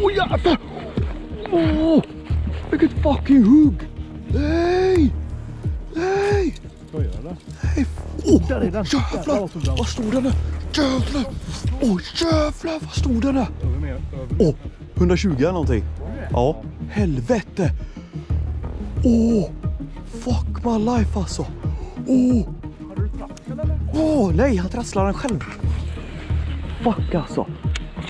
Åh jävlar! Åh! Vilket fucking hugg! Nej! Nej! Vad gör det? Nej! Åh! Där är den. Jävlar! Vad stod den där? Jävlar! Åh jävlar! Vad stod den där? Över mer. Åh! 120 eller någonting. Ja. Helvete! Åh! Fuck my life alltså! Åh! Har du trassel eller? Åh nej, han trasslar den själv. Fuck alltså.